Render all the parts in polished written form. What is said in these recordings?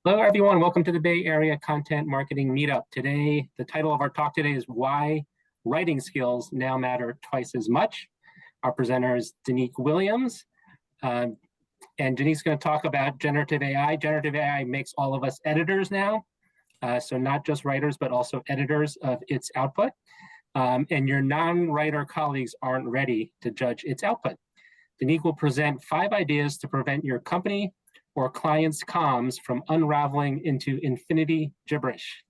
Hello, everyone. Welcome to the Bay Area Content Marketing Meetup. Today, the title of our talk today is Why Writing Skills Now Matter Twice as Much. Our presenter is Donnique Williams. And Donnique's going to talk about generative AI. Generative AI makes all of us editors now. So not just writers, but also editors of its output. And your non-writer colleagues aren't ready to judge its output. Donnique will present 5 ideas to prevent your company or clients' comms from unraveling into infinity gibberish.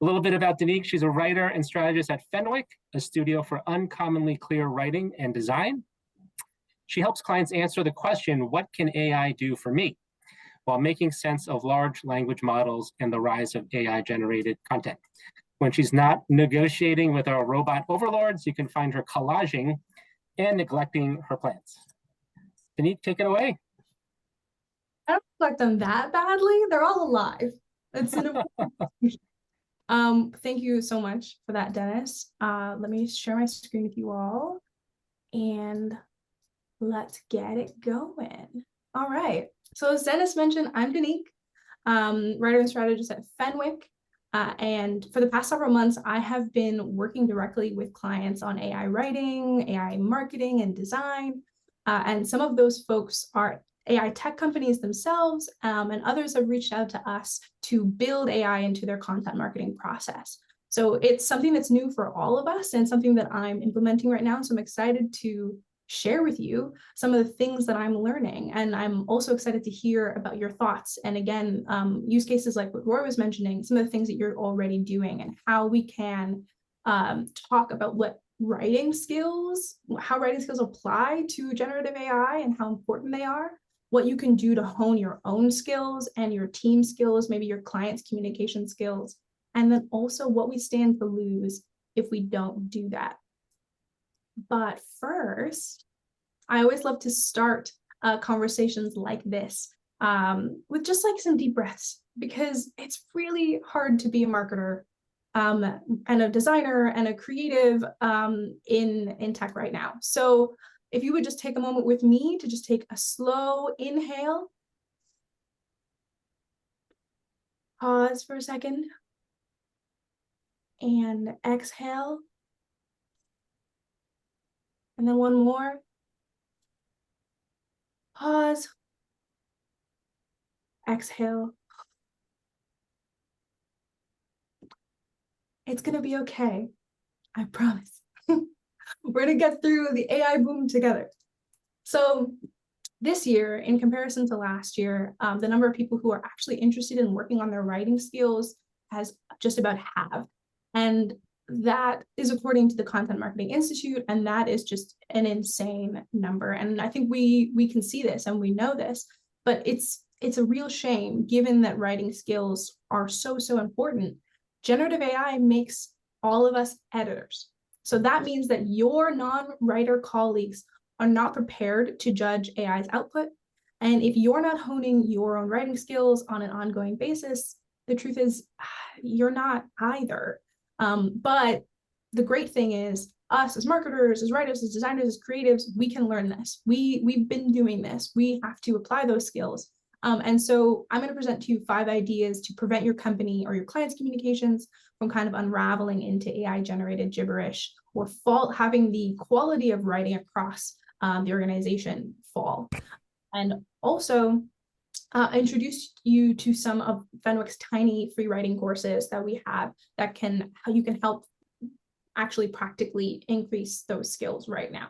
A little bit about Donnique. She's a writer and strategist at Fenwick, a studio for uncommonly clear writing and design. She helps clients answer the question, what can AI do for me? While making sense of large language models and the rise of AI-generated content. When she's not negotiating with our robot overlords, you can find her collaging and neglecting her plants. Donnique, take it away. I don't reflect them that badly. They're all alive. It's an thank you so much for that, Dennis. Let me share my screen with you all and let's get it going. All right. So as Dennis mentioned, I'm Donnique, writer and strategist at Fenwick. And for the past several months, I have been working directly with clients on AI writing, AI marketing, and design. And some of those folks are AI tech companies themselves, and others have reached out to us to build AI into their content marketing process. So it's something that's new for all of us and something that I'm implementing right now. So I'm excited to share with you some of the things that I'm learning. And I'm also excited to hear about your thoughts. And again, use cases like what Roy was mentioning, some of the things that you're already doing and how we can talk about how writing skills apply to generative AI and how important they are, what you can do to hone your own skills and your team skills, maybe your clients' communication skills, and then also what we stand to lose if we don't do that. But first, I always love to start conversations like this with just like some deep breaths, because it's really hard to be a marketer and a designer and a creative in tech right now. So if you would just take a moment with me to just take a slow inhale, pause for a second, and exhale. And then one more. Pause. Exhale. It's going to be okay. I promise. We're going to get through the AI boom together. So this year, in comparison to last year, the number of people who are actually interested in working on their writing skills has just about halved. And that is according to the Content Marketing Institute, and that is just an insane number. And I think we can see this and we know this, but it's a real shame given that writing skills are so important. Generative AI makes all of us editors. So that means that your non-writer colleagues are not prepared to judge AI's output. And if you're not honing your own writing skills on an ongoing basis, the truth is you're not either. But the great thing is us as marketers, as writers, as designers, as creatives, we can learn this. We've been doing this. We have to apply those skills. And so I'm going to present to you 5 ideas to prevent your company or your clients' communications from kind of unraveling into AI-generated gibberish or having the quality of writing across the organization fall. And also introduce you to some of Fenwick's tiny free writing courses that we have that you can help actually practically increase those skills right now.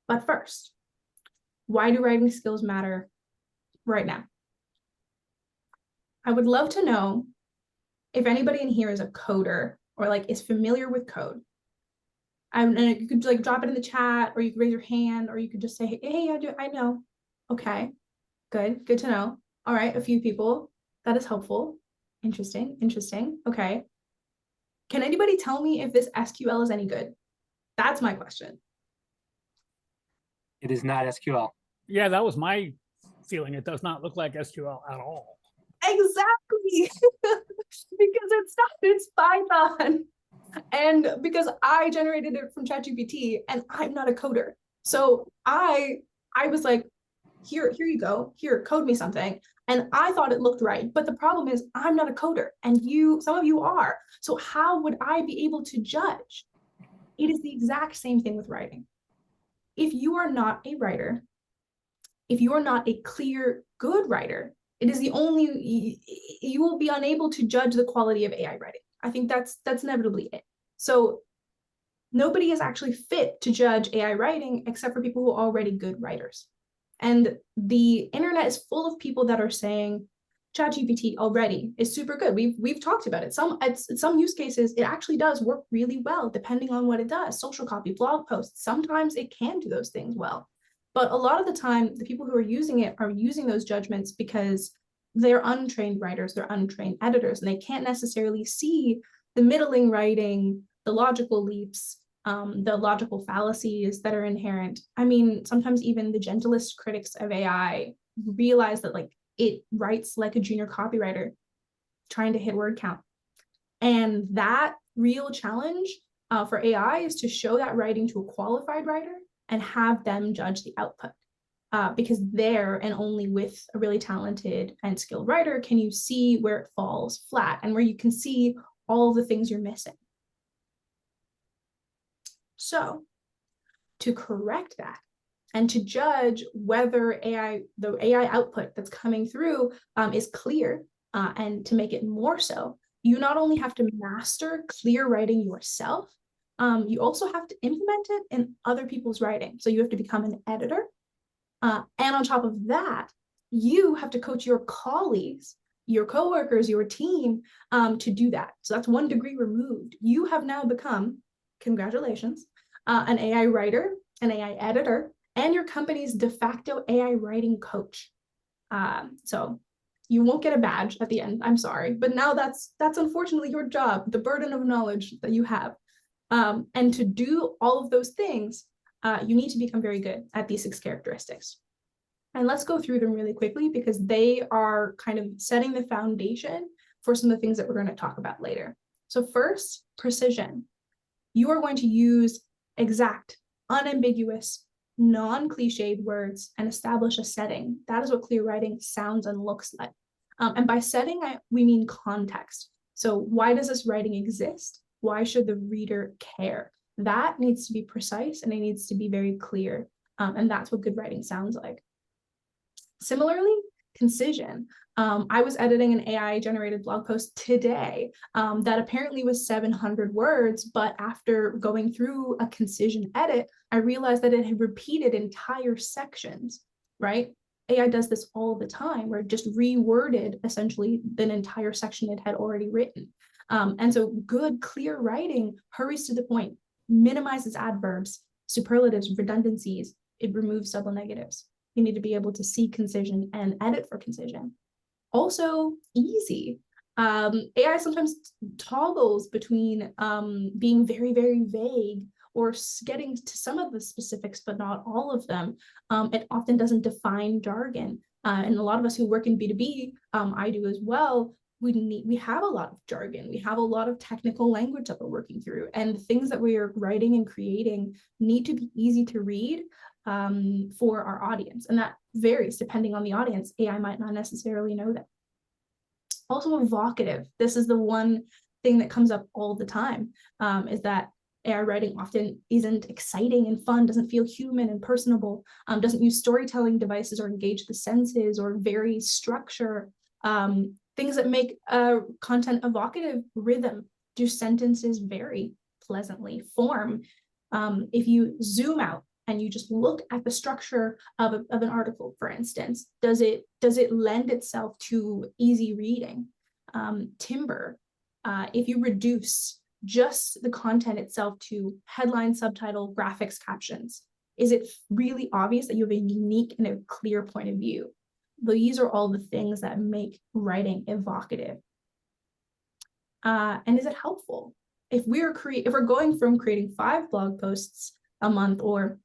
But first, why do writing skills matter right now? I would love to know if anybody in here is a coder or like is familiar with code. And you could like drop it in the chat, or you could raise your hand, or you could just say, hey, I know. Okay, good to know. All right, a few people. That is helpful. Interesting. Okay. Can anybody tell me if this SQL is any good? That's my question. It is not SQL. Yeah, that was my feeling. It does not look like SQL at all. Exactly. Because it's Python. And because I generated it from ChatGPT and I'm not a coder. So I was like, here you go, here, code me something. And I thought it looked right. But the problem is I'm not a coder and some of you are. So how would I be able to judge? It is the exact same thing with writing. If you are not a writer, if you are not a clear, good writer, it is you will be unable to judge the quality of AI writing. I think that's inevitably it. So nobody is actually fit to judge AI writing except for people who are already good writers. And the internet is full of people that are saying ChatGPT already is super good. We've talked about it. Some use cases, it actually does work really well, depending on what it does. Social copy, blog posts, sometimes it can do those things well. But a lot of the time, the people who are using it are using those judgments because they're untrained writers, they're untrained editors, and they can't necessarily see the middling writing, the logical leaps, the logical fallacies that are inherent. I mean, sometimes even the gentlest critics of AI realize that like it writes like a junior copywriter trying to hit word count. And that real challenge for AI is to show that writing to a qualified writer and have them judge the output. Because there and only with a really talented and skilled writer can you see where it falls flat and where you can see all the things you're missing. So to correct that and to judge whether the AI output that's coming through is clear and to make it more so, you not only have to master clear writing yourself, you also have to implement it in other people's writing. So you have to become an editor. And on top of that, you have to coach your colleagues, your coworkers, your team to do that. So that's 1 degree removed. You have now become, congratulations, an AI writer, an AI editor, and your company's de facto AI writing coach. So you won't get a badge at the end, I'm sorry, but now that's unfortunately your job, the burden of knowledge that you have. And to do all of those things, you need to become very good at these 6 characteristics. And let's go through them really quickly because they are kind of setting the foundation for some of the things that we're going to talk about later. So first, precision. You are going to use exact, unambiguous, non-cliched words and establish a setting. That is what clear writing sounds and looks like. And by setting, we mean context. So why does this writing exist? Why should the reader care? That needs to be precise and it needs to be very clear. And that's what good writing sounds like. Similarly, concision. I was editing an AI generated blog post today that apparently was 700 words, but after going through a concision edit, I realized that it had repeated entire sections, right? AI does this all the time, where it just reworded essentially an entire section it had already written. And so good, clear writing hurries to the point, minimizes adverbs, superlatives, redundancies, it removes double negatives. You need to be able to see concision and edit for concision. Also, easy. AI sometimes toggles between being very, very vague or getting to some of the specifics, but not all of them. It often doesn't define jargon. And a lot of us who work in B2B, I do as well, we have a lot of jargon. We have a lot of technical language that we're working through. And the things that we are writing and creating need to be easy to read for our audience. And that varies depending on the audience. AI might not necessarily know that. Also evocative. This is the one thing that comes up all the time, is that AI writing often isn't exciting and fun, doesn't feel human and personable, doesn't use storytelling devices or engage the senses or vary structure. Things that make content evocative: rhythm. Do sentences vary pleasantly? Form. If you zoom out and you just look at the structure of an article, for instance, does it lend itself to easy reading? Timbre. If you reduce just the content itself to headline, subtitle, graphics, captions, is it really obvious that you have a unique and a clear point of view? These are all the things that make writing evocative. And is it helpful? If we're going from creating 5 blog posts a month or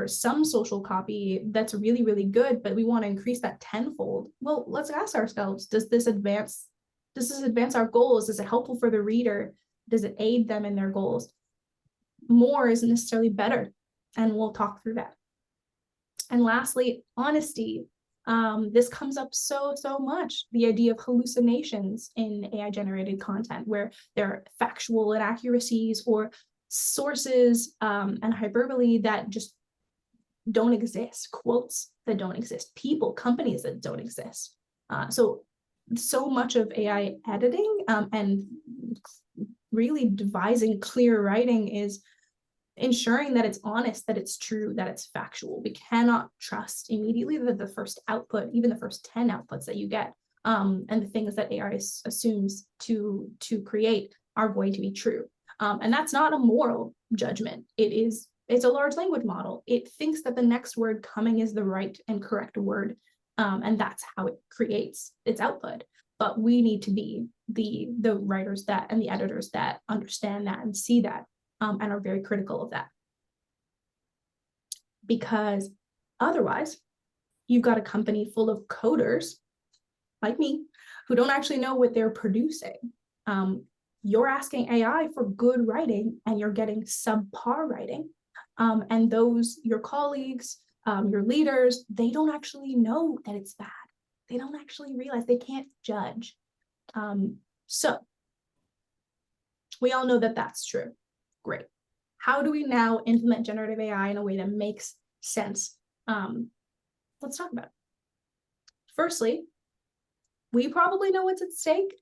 some social copy that's really, really good, but we want to increase that tenfold, well, let's ask ourselves, does this advance our goals? Is it helpful for the reader? Does it aid them in their goals? More isn't necessarily better, and we'll talk through that. And lastly, honesty. This comes up so much, the idea of hallucinations in AI generated content, where there are factual inaccuracies or sources and hyperbole that just don't exist, quotes that don't exist, people, companies that don't exist. So much of AI editing and really devising clear writing is ensuring that it's honest, that it's true, that it's factual. We cannot trust immediately that the first output, even the first 10 outputs that you get, and the things that AI assumes to create are going to be true. And that's not a moral judgment. It's a large language model. It thinks that the next word coming is the right and correct word, and that's how it creates its output. But we need to be the writers that and the editors that understand that and see that. And are very critical of that. Because otherwise, you've got a company full of coders, like me, who don't actually know what they're producing. You're asking AI for good writing, and you're getting subpar writing. And your colleagues, your leaders, they don't actually know that it's bad. They don't actually realize, they can't judge. So we all know that that's true. Great. How do we now implement generative AI in a way that makes sense? Let's talk about it. Firstly, we probably know what's at stake,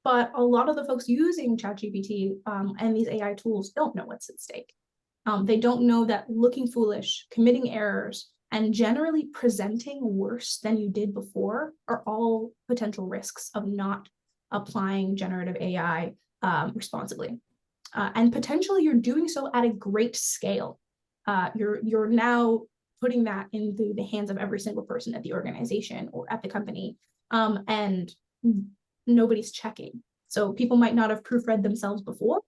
but a lot of the folks using ChatGPT and these AI tools don't know what's at stake. They don't know that looking foolish, committing errors, and generally presenting worse than you did before are all potential risks of not applying generative AI responsibly. And potentially you're doing so at a great scale. You're now putting that into the hands of every single person at the organization or at the company, and nobody's checking. So people might not have proofread themselves before,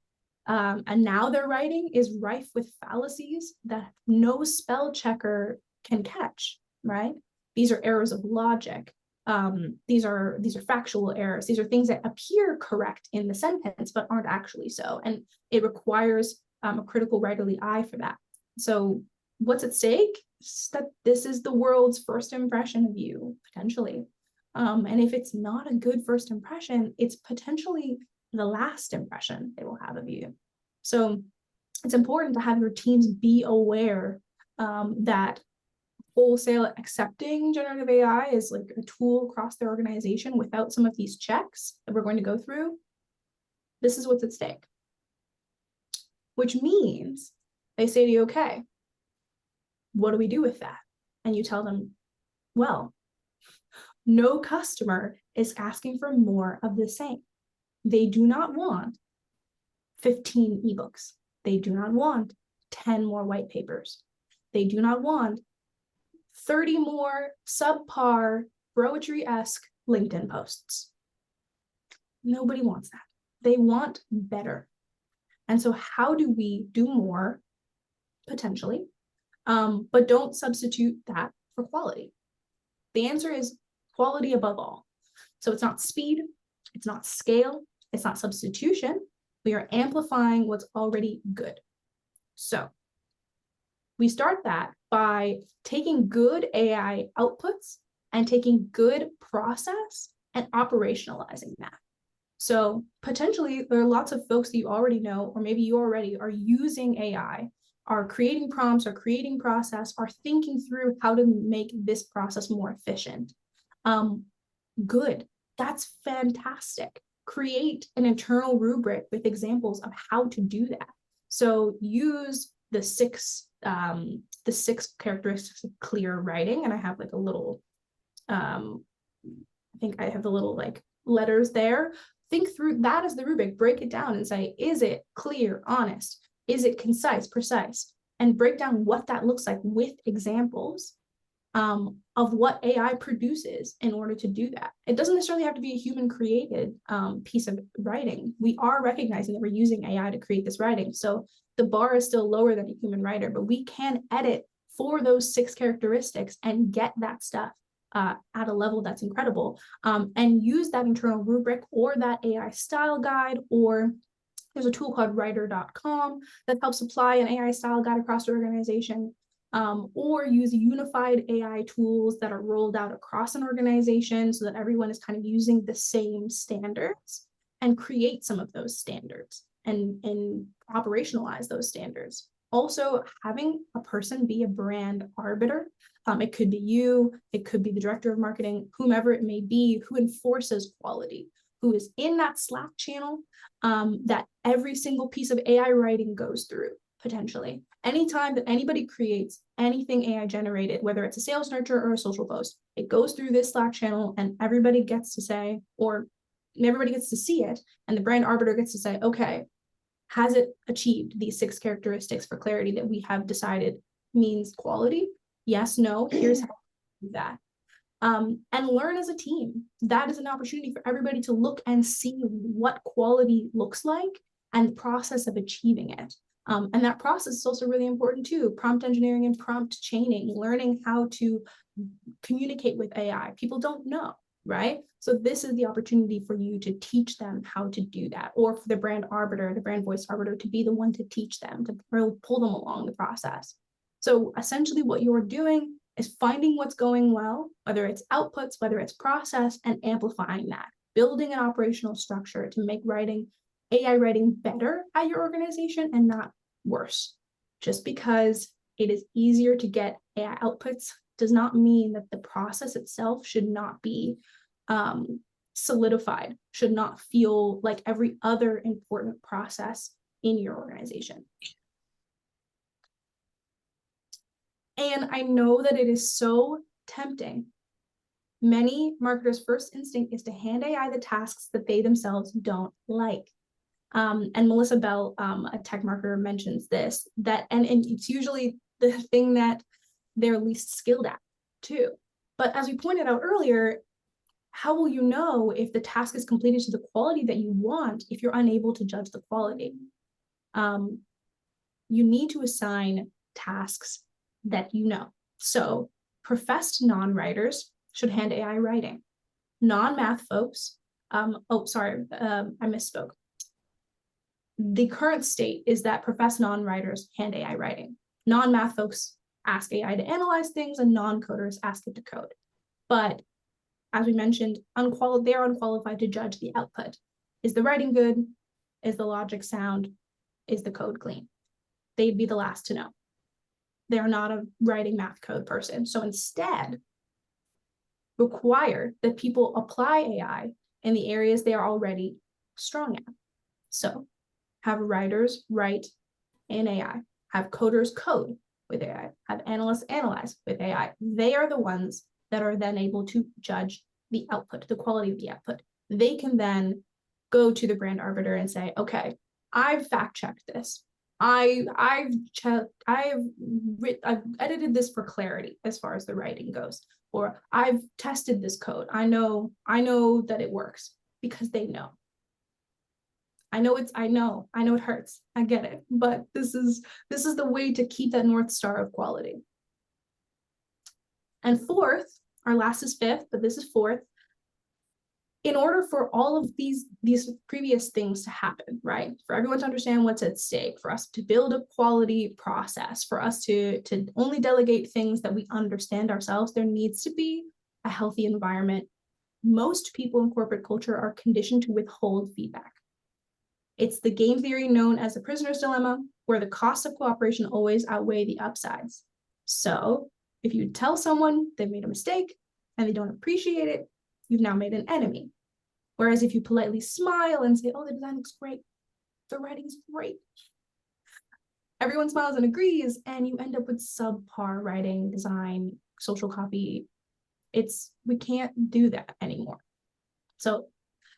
and now their writing is rife with fallacies that no spell checker can catch, right? These are errors of logic. These are factual errors. These are things that appear correct in the sentence, but aren't actually so. And it requires a critical writerly eye for that. So what's at stake? That this is the world's first impression of you, potentially. And if it's not a good first impression, it's potentially the last impression they will have of you. So it's important to have your teams be aware that wholesale accepting generative AI is like a tool across their organization without some of these checks that we're going to go through. This is what's at stake. Which means they say to you, okay, what do we do with that? And you tell them, well, no customer is asking for more of the same. They do not want 15 ebooks. They do not want 10 more white papers. They do not want 30 more subpar poetry-esque LinkedIn posts. Nobody wants that. They want better. And so how do we do more, potentially, but don't substitute that for quality? The answer is quality above all. So it's not speed, it's not scale, it's not substitution. We are amplifying what's already good. So we start that by taking good AI outputs and taking good process and operationalizing that. So potentially there are lots of folks that you already know, or maybe you already are using AI, are creating prompts, are creating process, are thinking through how to make this process more efficient. Good, that's fantastic. Create an internal rubric with examples of how to do that. So use the six characteristics of clear writing, and I have like a little, I think I have the little like letters there. Think through that as the rubric, break it down and say, is it clear, honest? Is it concise, precise? And break down what that looks like with examples of what AI produces in order to do that. It doesn't necessarily have to be a human created piece of writing. We are recognizing that we're using AI to create this writing. So the bar is still lower than a human writer, but we can edit for those 6 characteristics and get that stuff at a level that's incredible, and use that internal rubric or that AI style guide, or there's a tool called writer.com that helps apply an AI style guide across the organization. or use unified AI tools that are rolled out across an organization so that everyone is kind of using the same standards, and create some of those standards and operationalize those standards. Also, having a person be a brand arbiter. It could be you, it could be the director of marketing, whomever it may be, who enforces quality, who is in that Slack channel that every single piece of AI writing goes through, potentially. Anytime that anybody creates anything AI generated, whether it's a sales nurture or a social post, it goes through this Slack channel and everybody gets to say, or everybody gets to see it, and the brand arbiter gets to say, okay, has it achieved these 6 characteristics for clarity that we have decided means quality? Yes, no, here's how to do that. And learn as a team. That is an opportunity for everybody to look and see what quality looks like and the process of achieving it. And that process is also really important too. Prompt engineering and prompt chaining, learning how to communicate with AI. People don't know, right? So this is the opportunity for you to teach them how to do that, or for the brand arbiter, the brand voice arbiter, to be the one to teach them, to pull them along the process. So essentially what you're doing is finding what's going well, whether it's outputs, whether it's process, and amplifying that, building an operational structure to make writing, AI writing, better at your organization and not worse. Just because it is easier to get AI outputs does not mean that the process itself should not be solidified, should not feel like every other important process in your organization. And I know that it is so tempting. Many marketers' first instinct is to hand AI the tasks that they themselves don't like. And Melissa Bell, a tech marketer, mentions this, and it's usually the thing that they're least skilled at too. But as we pointed out earlier, how will you know if the task is completed to the quality that you want if you're unable to judge the quality? You need to assign tasks that you know. So professed non-writers should hand AI writing. Non-math folks, I misspoke. The current state is that professed non-writers hand AI writing. Non-math folks ask AI to analyze things, and non-coders ask it to code. But as we mentioned, they're unqualified to judge the output. Is the writing good? Is the logic sound? Is the code clean? They'd be the last to know. They're not a writing math code person. So instead, require that people apply AI in the areas they are already strong at. So have writers write in AI, have coders code with AI, have analysts analyze with AI. They are the ones that are then able to judge the output, the quality of the output. They can then go to the brand arbiter and say, okay, I've fact checked this. I've edited this for clarity as far as the writing goes, or I've tested this code. I know that it works, because they know. I know it hurts. I get it, but this is the way to keep that North Star of quality. And fourth, our last is fifth, but this is fourth. In order for all of these previous things to happen, right? For everyone to understand what's at stake, for us to build a quality process, for us to only delegate things that we understand ourselves, there needs to be a healthy environment. Most people in corporate culture are conditioned to withhold feedback. It's the game theory known as the prisoner's dilemma, where the costs of cooperation always outweigh the upsides. So if you tell someone they've made a mistake and they don't appreciate it, you've now made an enemy. Whereas if you politely smile and say, oh, the design looks great, the writing's great, everyone smiles and agrees, and you end up with subpar writing, design, social copy. We can't do that anymore. So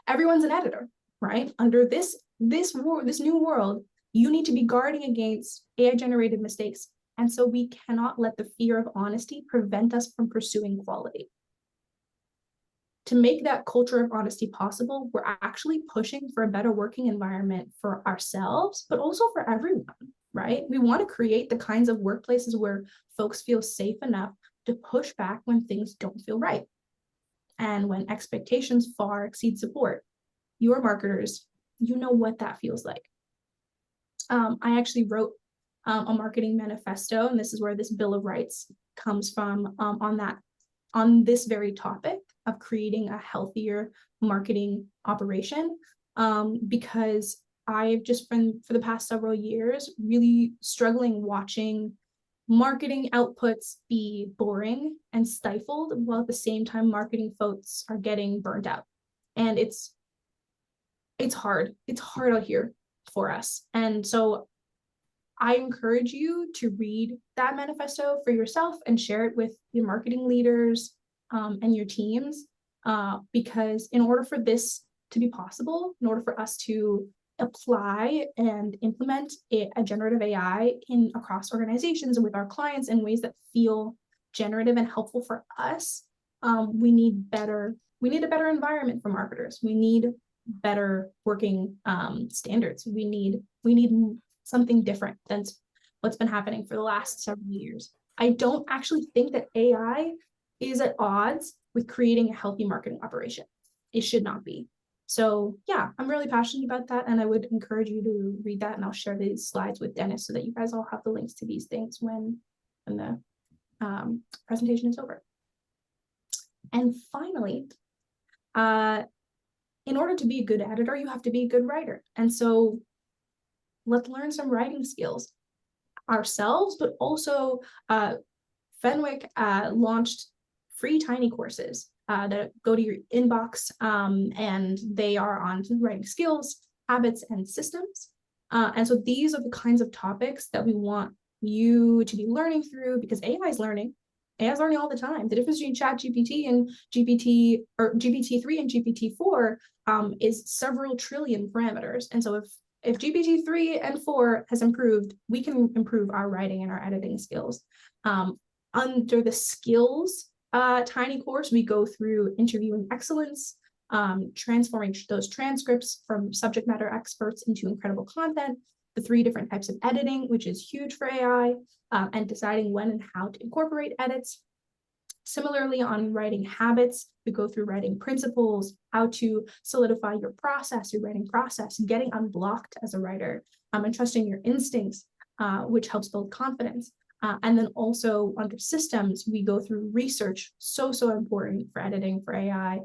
everyone's an editor, right? Under this new world, you need to be guarding against AI-generated mistakes. And so we cannot let the fear of honesty prevent us from pursuing quality. To make that culture of honesty possible, we're actually pushing for a better working environment for ourselves, but also for everyone, right? We want to create the kinds of workplaces where folks feel safe enough to push back when things don't feel right, and when expectations far exceed support. Your marketers, you know what that feels like. I actually wrote a marketing manifesto, and this is where this Bill of Rights comes from, on this very topic of creating a healthier marketing operation, because I've just been, for the past several years, really struggling watching marketing outputs be boring and stifled, while at the same time marketing folks are getting burnt out. And it's hard out here for us. And so I encourage you to read that manifesto for yourself and share it with your marketing leaders and your teams, because in order for this to be possible, in order for us to apply and implement a generative AI across organizations and with our clients in ways that feel generative and helpful for us, we need a better environment for marketers. We need better working standards. We need something different than what's been happening for the last several years. I don't actually think that AI is at odds with creating a healthy marketing operation. It should not be. So yeah, I'm really passionate about that, and I would encourage you to read that, and I'll share these slides with Dennis so that you guys all have the links to these things when the presentation is over. And finally, in order to be a good editor, you have to be a good writer. And so let's learn some writing skills ourselves, but also Fenwick launched free tiny courses that go to your inbox, and they are on writing skills, habits, and systems. And so these are the kinds of topics that we want you to be learning through, because AI is learning. AI is learning all the time. The difference between ChatGPT and GPT-3 and GPT-4 is several trillion parameters. And so if GPT-3 and 4 has improved, we can improve our writing and our editing skills. Under the skills tiny course, we go through interviewing excellence, transforming those transcripts from subject matter experts into incredible content, the 3 different types of editing, which is huge for AI, and deciding when and how to incorporate edits. Similarly, on writing habits, we go through writing principles, how to solidify your process, your writing process, getting unblocked as a writer, and trusting your instincts, which helps build confidence. And then also under systems, we go through research, so important for editing, for AI,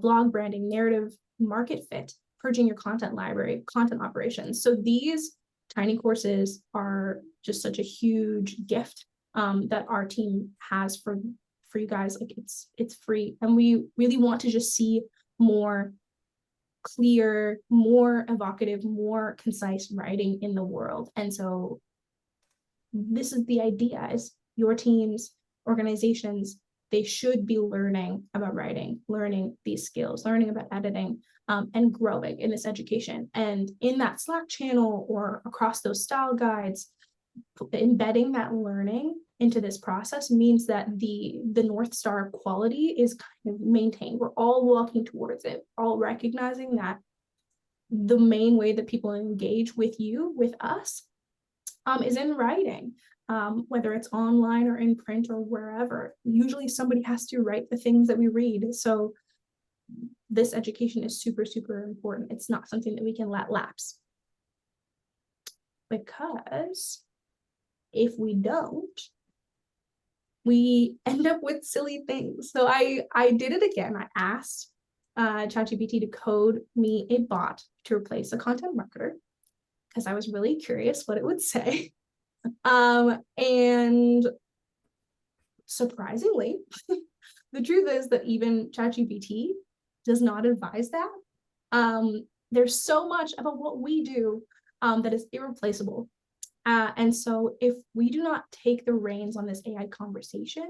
blog branding, narrative, market fit, purging your content library, content operations. So these tiny courses are just such a huge gift that our team has for you guys. Like it's free, and we really want to just see more clear, more evocative, more concise writing in the world. And so this is the idea: is your teams, organizations, they should be learning about writing, learning these skills, learning about editing, and growing in this education. And in that Slack channel or across those style guides, embedding that learning into this process means that the North Star quality is kind of maintained. We're all walking towards it, all recognizing that the main way that people engage with you, with us, is in writing, whether it's online or in print or wherever. Usually somebody has to write the things that we read. So this education is super important. It's not something that we can let lapse, because if we don't, we end up with silly things. So I did it again. I asked ChatGPT to code me a bot to replace a content marketer, because I was really curious what it would say. And surprisingly, the truth is that even ChatGPT does not advise that. There's so much about what we do that is irreplaceable. And so if we do not take the reins on this AI conversation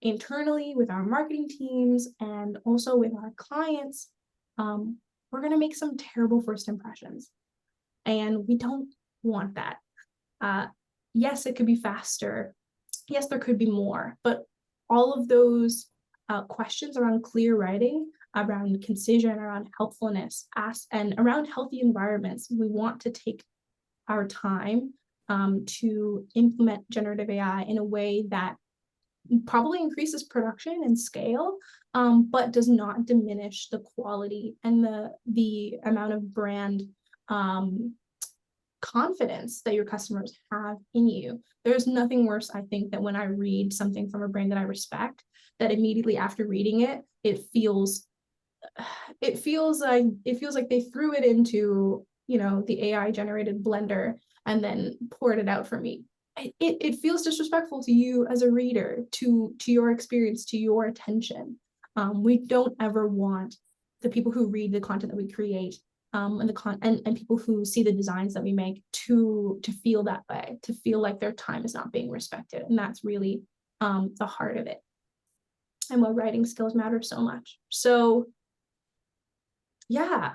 internally with our marketing teams and also with our clients, we're going to make some terrible first impressions. And we don't want that. Yes, it could be faster. Yes, there could be more, but all of those questions around clear writing, around concision, around helpfulness, and around healthy environments, we want to take our time to implement generative AI in a way that probably increases production and scale, but does not diminish the quality and the amount of brand confidence that your customers have in you. There's nothing worse, I think, than when I read something from a brand that I respect, that immediately after reading it, it feels like they threw it into, you know, the AI generated blender and then poured it out for me. It feels disrespectful to you as a reader, to your experience, to your attention. We don't ever want the people who read the content that we create, and people who see the designs that we make to feel that way, to feel like their time is not being respected. And that's really the heart of it, and why writing skills matter so much. So yeah,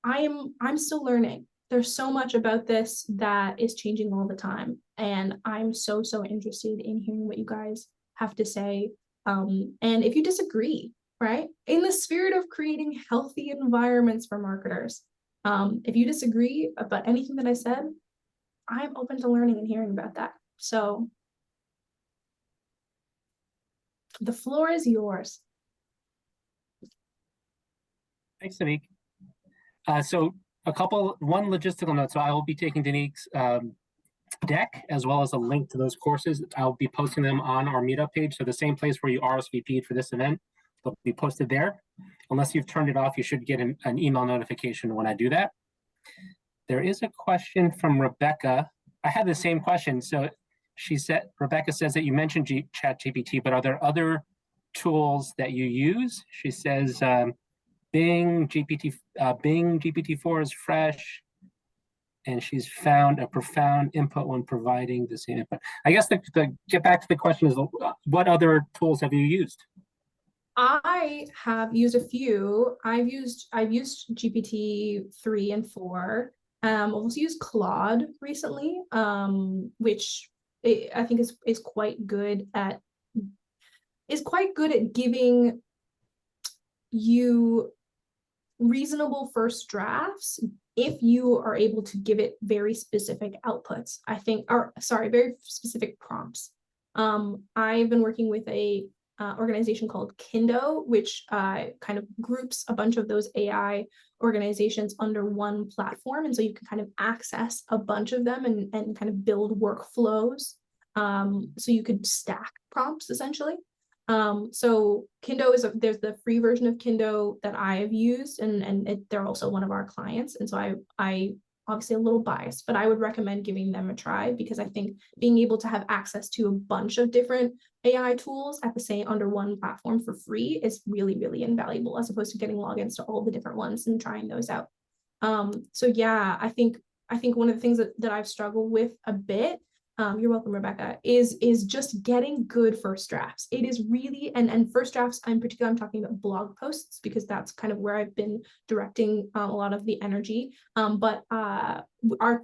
I'm still learning. There's so much about this that is changing all the time. And I'm so interested in hearing what you guys have to say. And if you disagree, right? In the spirit of creating healthy environments for marketers, if you disagree about anything that I said, I'm open to learning and hearing about that. So the floor is yours. Thanks, Donnique. So one logistical note. So I will be taking Donnique's deck as well as a link to those courses. I'll be posting them on our meetup page. So the same place where you RSVP'd for this event, they'll be posted there. Unless you've turned it off, you should get an email notification when I do that. There is a question from Rebecca. I had the same question. So Rebecca says that you mentioned ChatGPT, but are there other tools that you use? She says, Bing GPT-4 is fresh, and she's found a profound input when providing the same input. I guess the get back to the question is, what other tools have you used? I have used a few. I've used GPT-3 and 4. I've also used Claude recently, which I think is quite good at giving you reasonable first drafts if you are able to give it very specific outputs, very specific prompts. I've been working with a organization called Kindo, which kind of groups a bunch of those AI organizations under one platform. And so you can kind of access a bunch of them and kind of build workflows. So you could stack prompts essentially. So Kindo there's the free version of Kindo that I've used, and they're also one of our clients. And so I obviously a little biased, but I would recommend giving them a try, because I think being able to have access to a bunch of different AI tools under one platform for free is really, really invaluable, as opposed to getting logins to all the different ones and trying those out. So yeah, I think one of the things that I've struggled with a bit, you're welcome, Rebecca, is just getting good first drafts. It is really, and first drafts, I'm talking about blog posts, because that's kind of where I've been directing a lot of the energy. But our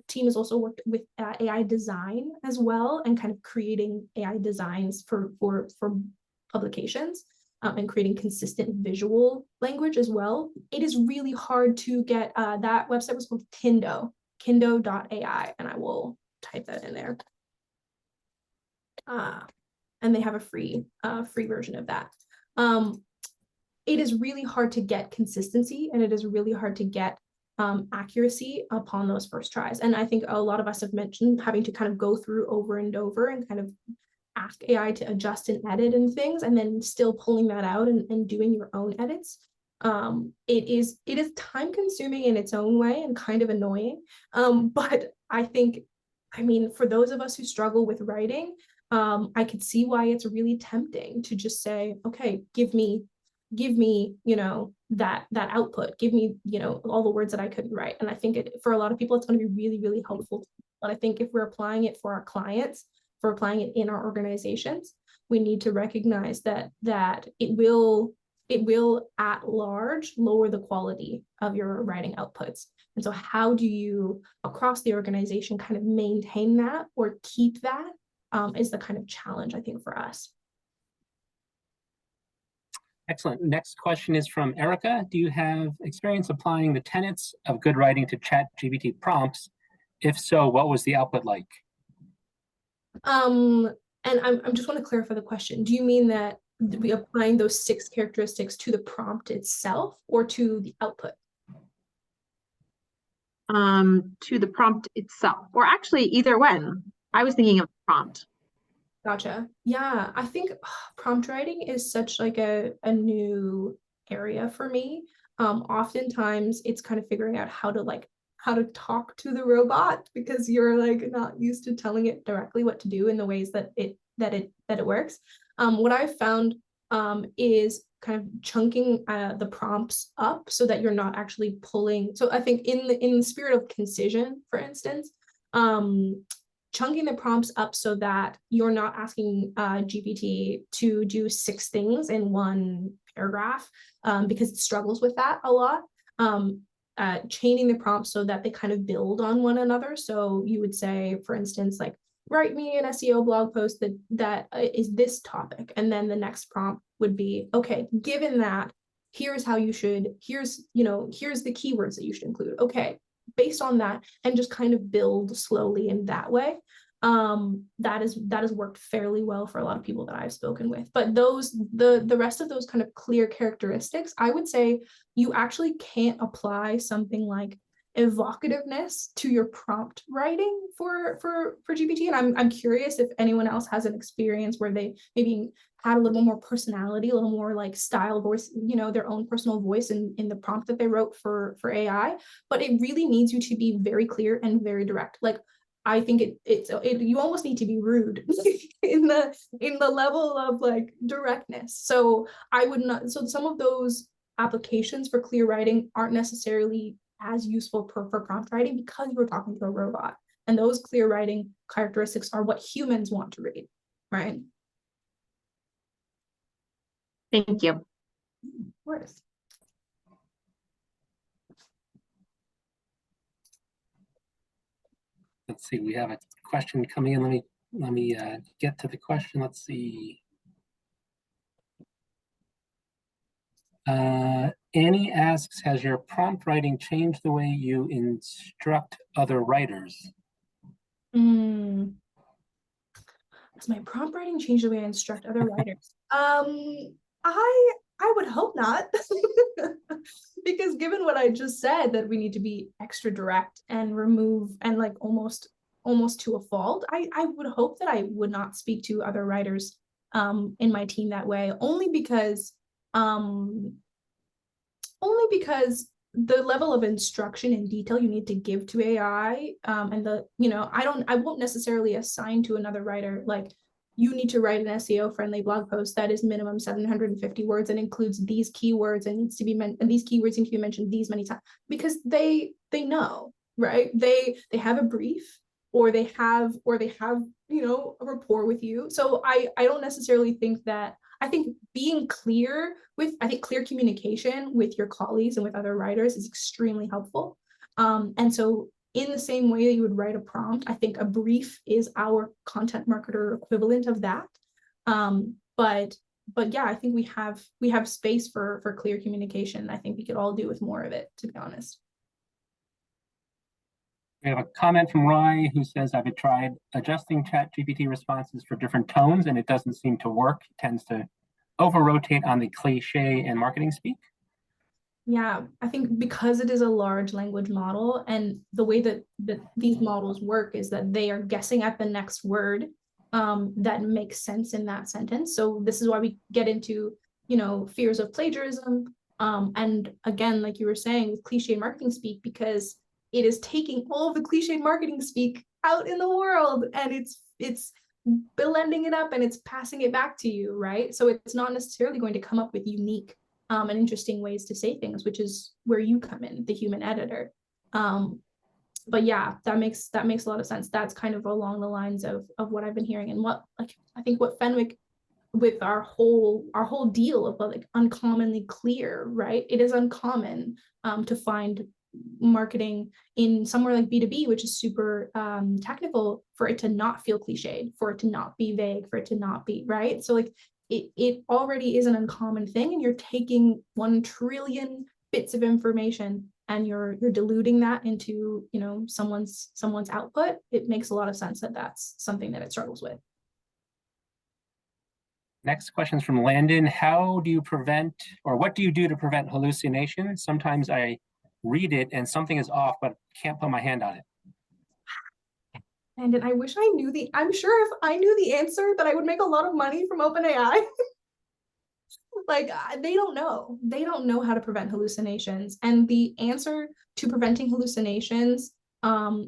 team has also worked with AI design as well, and kind of creating AI designs for publications, and creating consistent visual language as well. It is really hard to get, that website was called kindo.ai, and I will type that in there. And they have a free version of that. It is really hard to get consistency, and it is really hard to get accuracy upon those first tries. And I think a lot of us have mentioned having to kind of go through over and over and kind of ask AI to adjust and edit and things, and then still pulling that out and doing your own edits. It is time consuming in its own way and kind of annoying. But I think, for those of us who struggle with writing, I could see why it's really tempting to just say, okay, give me, that output, give me, all the words that I couldn't write. And I think for a lot of people, it's going to be really, really helpful. But I think if we're applying it for our clients, if we're applying it in our organizations, we need to recognize that it will at large lower the quality of your writing outputs. And so how do you, across the organization, kind of maintain that or keep that, is the kind of challenge, I think, for us. Excellent. Next question is from Erica. Do you have experience applying the tenets of good writing to ChatGPT prompts? If so, what was the output like? And I'm just want to clarify the question. Do you mean that we applying those 6 characteristics to the prompt itself or to the output? to the prompt itself, or actually either one. I was thinking of prompt. Gotcha. Yeah, I think prompt writing is such like a new area for me. Oftentimes it's kind of figuring out how to talk to the robot because you're like not used to telling it directly what to do in the ways that it works. What I've found is kind of chunking the prompts up so that you're not actually pulling. So I think in the spirit of concision, for instance, chunking the prompts up so that you're not asking GPT to do 6 things in one paragraph because it struggles with that a lot. Chaining the prompts so that they kind of build on one another. So you would say, for instance, like, write me an SEO blog post that is this topic. And then the next prompt would be, okay, given that, here's how you should, here's the keywords that you should include. Okay, based on that, and just kind of build slowly in that way. That has worked fairly well for a lot of people that I've spoken with. But the rest of those kind of clear characteristics, I would say you actually can't apply something like evocativeness to your prompt writing for GPT. And I'm curious if anyone else has an experience where they maybe had a little more personality, a little more like style, voice, their own personal voice in the prompt that they wrote for AI. But it really needs you to be very clear and very direct. Like, I think you almost need to be rude in the level of like directness. So I would not. So some of those applications for clear writing aren't necessarily as useful for prompt writing because we're talking to a robot, and those clear writing characteristics are what humans want to read, right? Thank you. Of course. Let's see, we have a question coming in. Let me get to the question. Let's see. Annie asks, has your prompt writing changed the way you instruct other writers? Has my prompt writing changed the way I instruct other writers? I would hope not. Because given what I just said, that we need to be extra direct and remove and like almost to a fault, I would hope that I would not speak to other writers in my team that way, only because the level of instruction and detail you need to give to AI and I won't necessarily assign to another writer like, you need to write an SEO friendly blog post that is minimum 750 words and includes these keywords and needs to be and these keywords need to be mentioned these many times, because they know, right? They have a brief, or they have a rapport with you. So I don't necessarily think that. I think being clear clear communication with your colleagues and with other writers is extremely helpful. And so in the same way that you would write a prompt, I think a brief is our content marketer equivalent of that. But yeah, I think we have space for clear communication. I think we could all do with more of it, to be honest. We have a comment from Rye who says, I've tried adjusting ChatGPT responses for different tones and it doesn't seem to work. It tends to over-rotate on the cliche and marketing speak. Yeah, I think because it is a large language model, and the way that these models work is that they are guessing at the next word that makes sense in that sentence. So this is why we get into, fears of plagiarism. And again, like you were saying, with cliche marketing speak, because it is taking all of the cliche marketing speak out in the world, and it's blending it up and it's passing it back to you, right? So it's not necessarily going to come up with unique and interesting ways to say things, which is where you come in, the human editor. But yeah, that makes a lot of sense. That's kind of along the lines of what I've been hearing, and I think what Fenwick, with our whole deal of like uncommonly clear, right? It is uncommon to find marketing in somewhere like B2B, which is super technical, for it to not feel cliched, for it to not be vague, for it to not be, right? So like it already is an uncommon thing, and you're taking 1 trillion bits of information and you're diluting that into someone's output. It makes a lot of sense that that's something that it struggles with. Next question is from Landon. How do you prevent, or what do you do to prevent hallucination? Sometimes I read it and something is off, but can't put my hand on it. And I wish I knew I'm sure if I knew the answer that I would make a lot of money from OpenAI. Like they don't know how to prevent hallucinations. And the answer to preventing hallucinations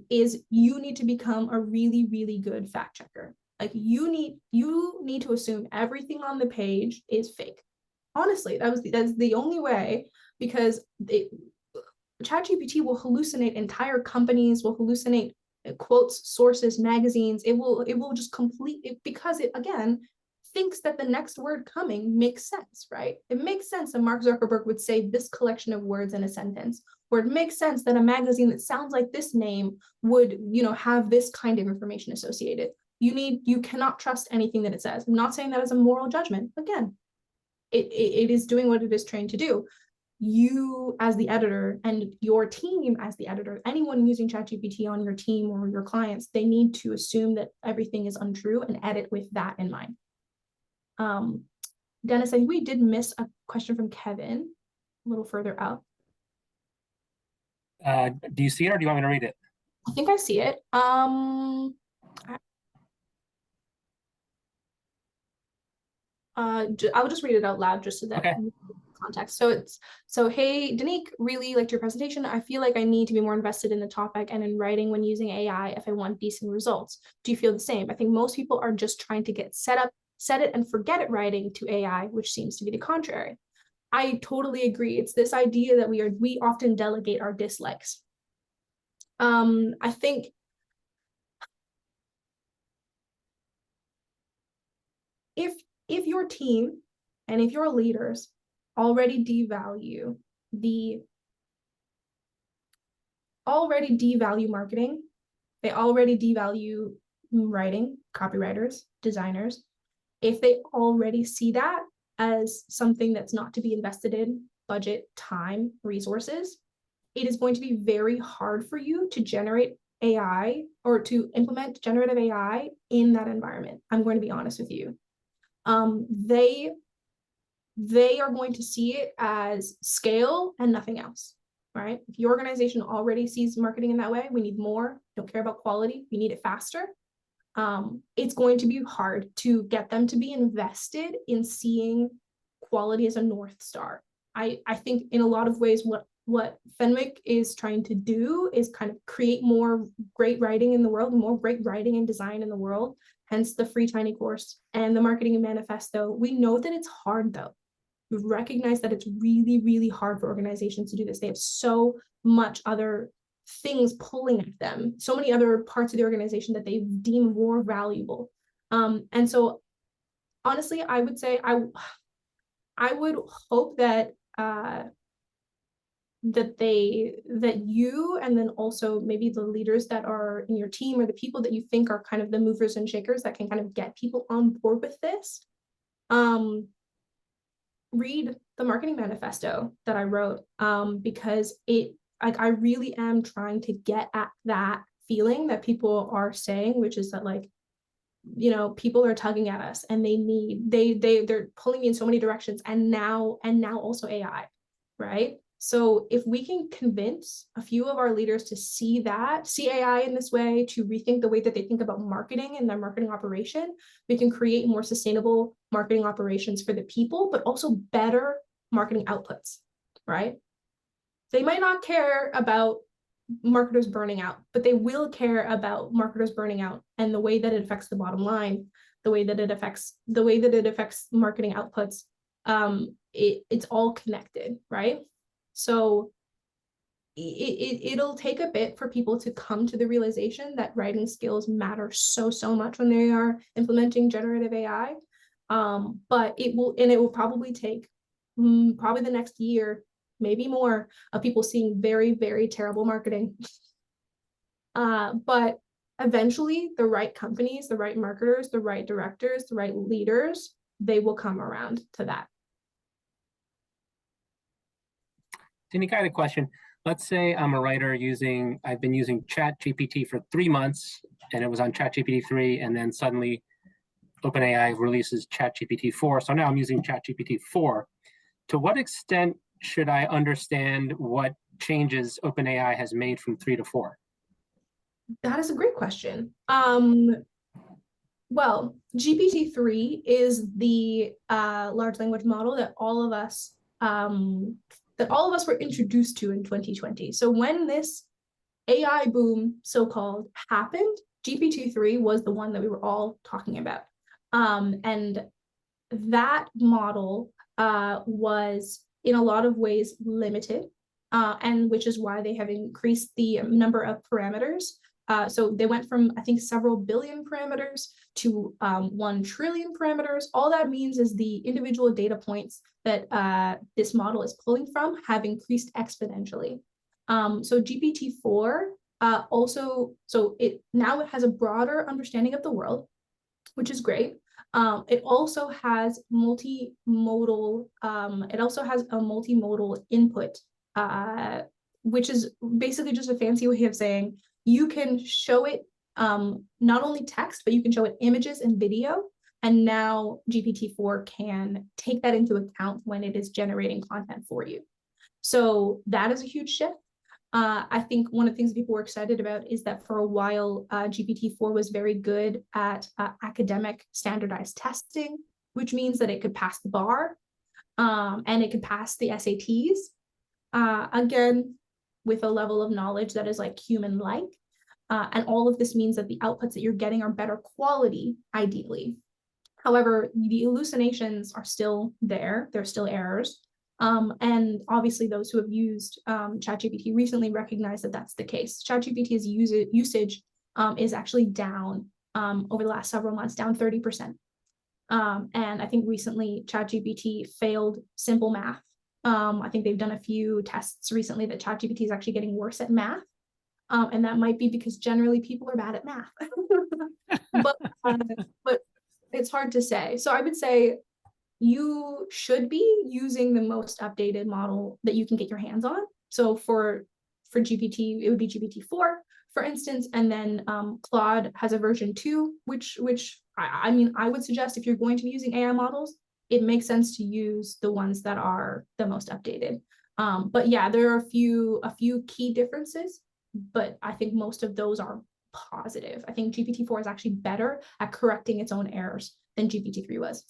is you need to become a really, really good fact checker. Like you need to assume everything on the page is fake. Honestly, that's the only way, because ChatGPT will hallucinate entire companies, will hallucinate quotes, sources, magazines. It will just complete it, because it, again, thinks that the next word coming makes sense, right? It makes sense that Mark Zuckerberg would say this collection of words in a sentence, or it makes sense that a magazine that sounds like this name would, have this kind of information associated. You cannot trust anything that it says. I'm not saying that as a moral judgment. Again, it is doing what it is trained to do. You as the editor and your team as the editor, anyone using ChatGPT on your team or your clients, they need to assume that everything is untrue and edit with that in mind. Dennis, I think we did miss a question from Kevin a little further up. Do you see it, or do you want me to read it? I think I see it. I'll just read it out loud just so that Okay. Context. So hey, Donnique, really liked your presentation. I feel like I need to be more invested in the topic and in writing when using AI if I want decent results. Do you feel the same? I think most people are just trying to get set it and forget it writing to AI, which seems to be the contrary. I totally agree. It's this idea that we often delegate our dislikes. I think if your team and if your leaders already devalue marketing, they already devalue writing, copywriters, designers, if they already see that as something that's not to be invested in, budget, time, resources, it is going to be very hard for you to generate AI or to implement generative AI in that environment. I'm going to be honest with you. They are going to see it as scale and nothing else, right? If your organization already sees marketing in that way, we need more, don't care about quality, we need it faster. It's going to be hard to get them to be invested in seeing quality as a North Star. I think in a lot of ways, what Fenwick is trying to do is kind of create more great writing in the world, more great writing and design in the world, hence the free tiny course and the marketing manifesto. We know that it's hard though. We recognize that it's really, really hard for organizations to do this. They have so much other things pulling at them, so many other parts of the organization that they deem more valuable. And so honestly, I would say I would hope that that you, and then also maybe the leaders that are in your team or the people that you think are kind of the movers and shakers that can kind of get people on board with this, read the marketing manifesto that I wrote, because I really am trying to get at that feeling that people are saying, which is that people are tugging at us and they're pulling me in so many directions, and now also AI, right? So if we can convince a few of our leaders to see AI in this way, to rethink the way that they think about marketing and their marketing operation, we can create more sustainable marketing operations for the people, but also better marketing outputs, right? They might not care about marketers burning out, but they will care about marketers burning out and the way that it affects the bottom line, the way that it affects marketing outputs. It's all connected, right? So it'll take a bit for people to come to the realization that writing skills matter so much when they are implementing generative AI. But it will probably take probably the next year, maybe more, of people seeing very, very terrible marketing. But eventually the right companies, the right marketers, the right directors, the right leaders, they will come around to that. Donnique, I had a question. Let's say I'm a writer I've been using ChatGPT for 3 months, and it was on ChatGPT 3, and then suddenly OpenAI releases ChatGPT 4. So now I'm using ChatGPT 4. To what extent should I understand what changes OpenAI has made from 3 to 4? That is a great question. Well, GPT-3 is the large language model that all of us were introduced to in 2020. So when this AI boom, so-called, happened, GPT-3 was the one that we were all talking about. And that model was in a lot of ways limited, and which is why they have increased the number of parameters. So they went from, I think, several billion parameters to 1 trillion parameters. All that means is the individual data points that this model is pulling from have increased exponentially. So GPT-4 it has a broader understanding of the world, which is great. It also has a multimodal input, which is basically just a fancy way of saying you can show it not only text, but you can show it images and video. And now GPT-4 can take that into account when it is generating content for you. So that is a huge shift. I think one of the things people were excited about is that for a while, GPT-4 was very good at academic standardized testing, which means that it could pass the bar and it could pass the SATs, again, with a level of knowledge that is like human-like. And all of this means that the outputs that you're getting are better quality, ideally. However, the hallucinations are still there. There's still errors. And obviously those who have used ChatGPT recently recognize that that's the case. ChatGPT's usage is actually down over the last several months, down 30%. And I think recently ChatGPT failed simple math. I think they've done a few tests recently that ChatGPT is actually getting worse at math. And that might be because generally people are bad at math. but it's hard to say. So I would say you should be using the most updated model that you can get your hands on. So for GPT, it would be GPT-4, for instance, and then Claude has a version 2, which I mean, I would suggest if you're going to be using AI models, it makes sense to use the ones that are the most updated. But yeah, there are a few key differences, but I think most of those are positive. I think GPT-4 is actually better at correcting its own errors than GPT-3 was.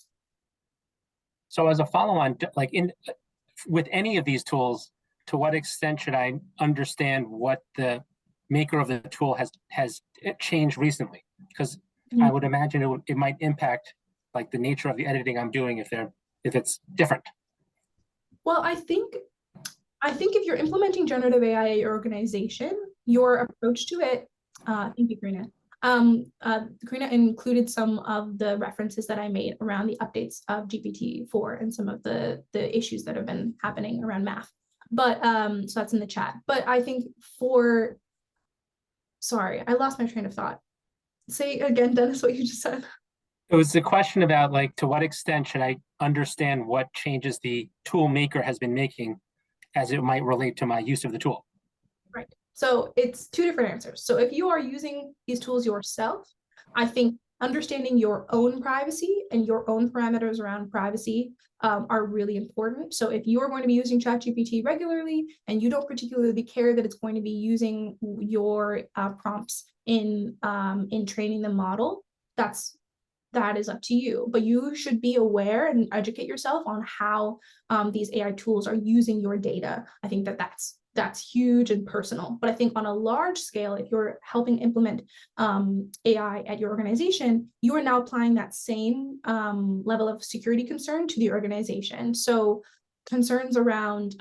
So as a follow-on, like with any of these tools, to what extent should I understand what the maker of the tool has changed recently? Because I would imagine it might impact like the nature of the editing I'm doing if it's different. Well, I think if you're implementing generative AI at your organization, your approach to it, thank you, Karina. Karina included some of the references that I made around the updates of GPT-4 and some of the issues that have been happening around math. But so that's in the chat. But I think sorry, I lost my train of thought. Say again, Dennis, what you just said. It was the question about like, to what extent should I understand what changes the tool maker has been making as it might relate to my use of the tool? Right. So it's two different answers. So if you are using these tools yourself, I think understanding your own privacy and your own parameters around privacy are really important. So if you're going to be using ChatGPT regularly and you don't particularly care that it's going to be using your prompts in training the model, that is up to you. But you should be aware and educate yourself on how these AI tools are using your data. I think that's huge and personal. But I think on a large scale, if you're helping implement AI at your organization, you are now applying that same level of security concern to the organization. So concerns around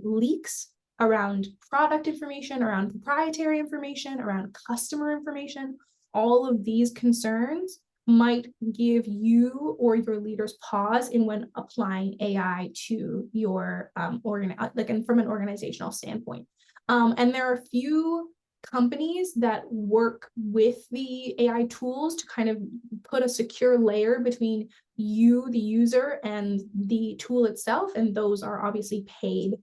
leaks, around product information, around proprietary information, around customer information, all of these concerns might give you or your leaders pause in when applying AI to your from an organizational standpoint. And there are a few companies that work with the AI tools to kind of put a secure layer between you, the user, and the tool itself. And those are obviously paid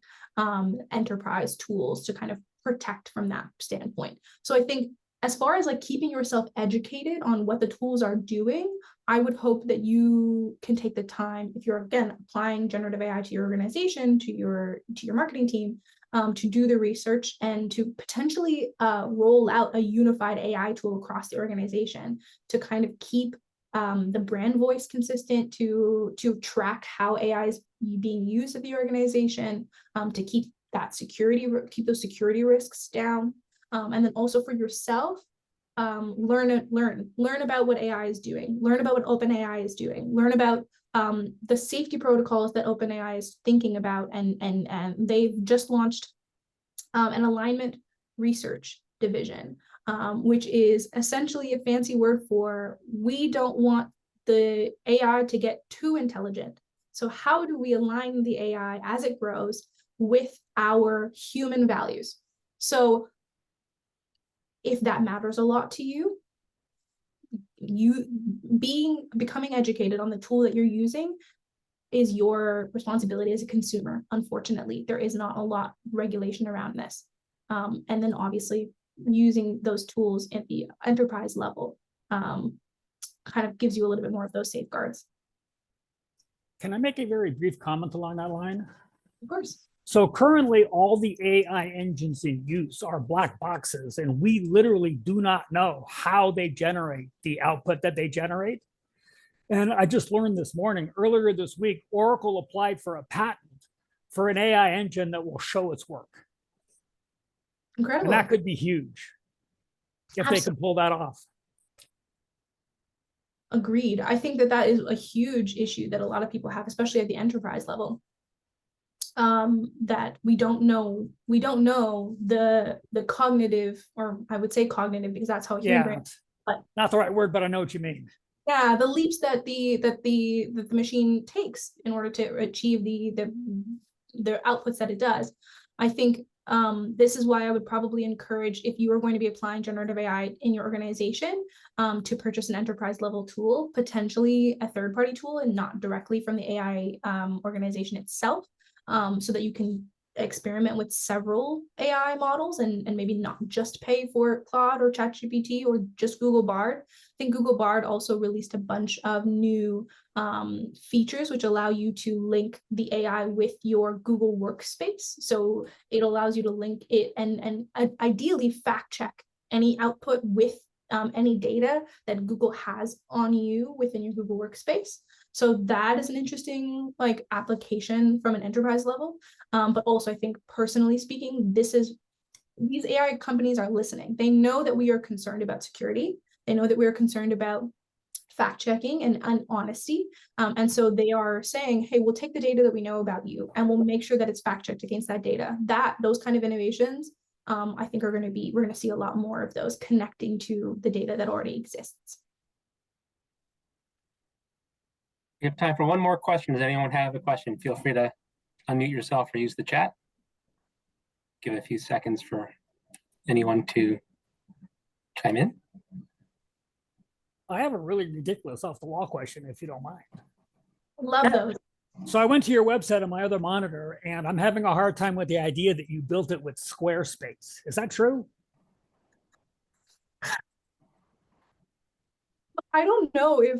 enterprise tools to kind of protect from that standpoint. So I think as far as like keeping yourself educated on what the tools are doing, I would hope that you can take the time, if you're again applying generative AI to your organization, to your marketing team, to do the research and to potentially roll out a unified AI tool across the organization to kind of keep the brand voice consistent, to track how AI is being used at the organization, to keep those security risks down, and then also for yourself, learn about what AI is doing, learn about what OpenAI is doing, learn about the safety protocols that OpenAI is thinking about, and they've just launched an alignment research division, which is essentially a fancy word for, we don't want the AI to get too intelligent. So how do we align the AI as it grows with our human values? So if that matters a lot to you, becoming educated on the tool that you're using is your responsibility as a consumer. Unfortunately, there is not a lot of regulation around this. And then obviously using those tools at the enterprise level kind of gives you a little bit more of those safeguards. Can I make a very brief comment along that line? Of course. So currently all the AI engines in use are black boxes, and we literally do not know how they generate the output that they generate. And I just learned this morning, earlier this week, Oracle applied for a patent for an AI engine that will show its work. Incredible. And that could be huge if they can pull that off. Agreed. I think that that is a huge issue that a lot of people have, especially at the enterprise level. That we don't know the cognitive, or I would say cognitive because that's how a human brain, but not the right word, but I know what you mean. Yeah, the leaps that the machine takes in order to achieve the outputs that it does. I think this is why I would probably encourage, if you are going to be applying generative AI in your organization, to purchase an enterprise level tool, potentially a third-party tool and not directly from the AI organization itself, so that you can experiment with several AI models and maybe not just pay for Claude or ChatGPT or just Google Bard. I think Google Bard also released a bunch of new features which allow you to link the AI with your Google Workspace. So it allows you to link it and ideally fact check any output with any data that Google has on you within your Google Workspace. So that is an interesting application from an enterprise level. But also I think personally speaking, these AI companies are listening. They know that we are concerned about security. They know that we are concerned about fact checking and honesty. And so they are saying, hey, we'll take the data that we know about you and we'll make sure that it's fact checked against that data. Those kind of innovations, I think we're going to see a lot more of those connecting to the data that already exists. We have time for one more question. Does anyone have a question? Feel free to unmute yourself or use the chat. Give it a few seconds for anyone to chime in. I have a really ridiculous off the wall question, if you don't mind. Love those. So I went to your website on my other monitor, and I'm having a hard time with the idea that you built it with Squarespace. Is that true? I don't know if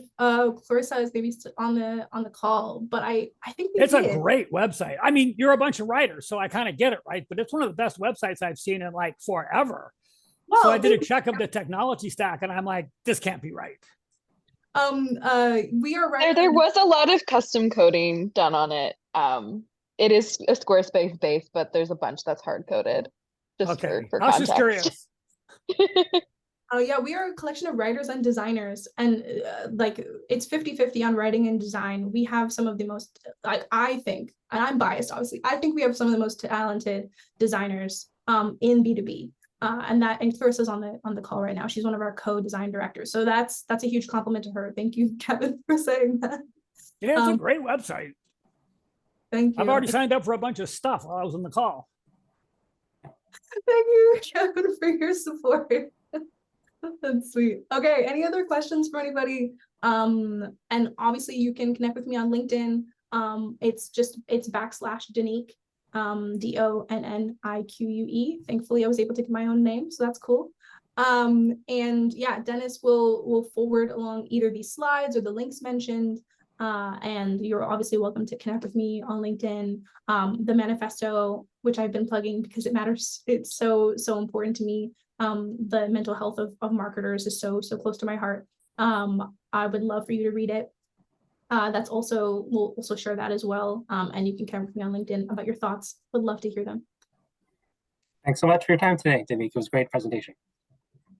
Clarissa is maybe on the call, but I think it's a great website. I mean, you're a bunch of writers, so I kind of get it, right? But it's one of the best websites I've seen in like forever. Well, so I did a check of the technology stack, and I'm like, this can't be right. We are right. There was a lot of custom coding done on it. It is a Squarespace base, but there's a bunch that's hard coded. Just okay. For I was context. just curious. Yeah, we are a collection of writers and designers, and it's 50-50 on writing and design. We have some of the most, I think, and I'm biased, obviously, I think we have some of the most talented designers in B2B. And Clarissa's on the call right now. She's one of our co-design directors. So that's a huge compliment to her. Thank you, Kevin, for saying that. Yeah, it's a great website. Thank you. I've already signed up for a bunch of stuff while I was on the call. Thank you, Kevin, for your support. That's sweet. Okay, any other questions for anybody? And obviously you can connect with me on LinkedIn. It's /Donnique, DONNIQUE. Thankfully I was able to get my own name, so that's cool. And yeah, Dennis will forward along either these slides or the links mentioned. And you're obviously welcome to connect with me on LinkedIn. The manifesto, which I've been plugging because it matters. It's so important to me. The mental health of marketers is so close to my heart. I would love for you to read it. We'll also share that as well. And you can connect with me on LinkedIn about your thoughts. Would love to hear them. Thanks so much for your time today, Donnique. It was a great presentation.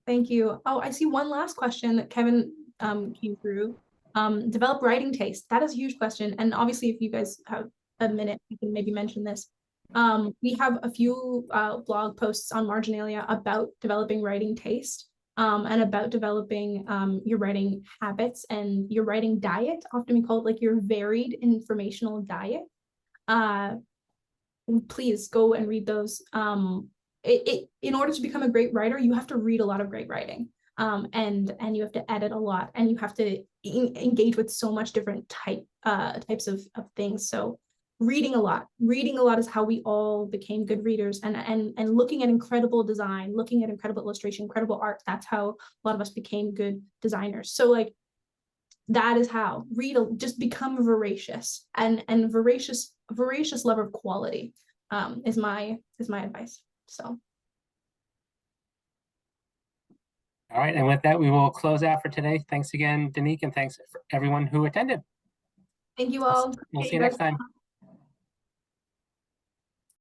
Thank you. Oh, I see one last question that Kevin came through. Develop writing taste. That is a huge question. And obviously, if you guys have a minute, you can maybe mention this. We have a few blog posts on Marginalia about developing writing taste and about developing your writing habits and your writing diet. Often we call it like your varied informational diet. Please go and read those. In order to become a great writer, you have to read a lot of great writing, and you have to edit a lot, and you have to engage with so much different types of things. So reading a lot is how we all became good readers, and looking at incredible design, looking at incredible illustration, incredible art. That's how a lot of us became good designers. So like that is how just become voracious and voracious lover of quality is my advice. So. All right, and with that, we will close out for today. Thanks again, Donnique, and thanks for everyone who attended. Thank you all. We'll see you next time.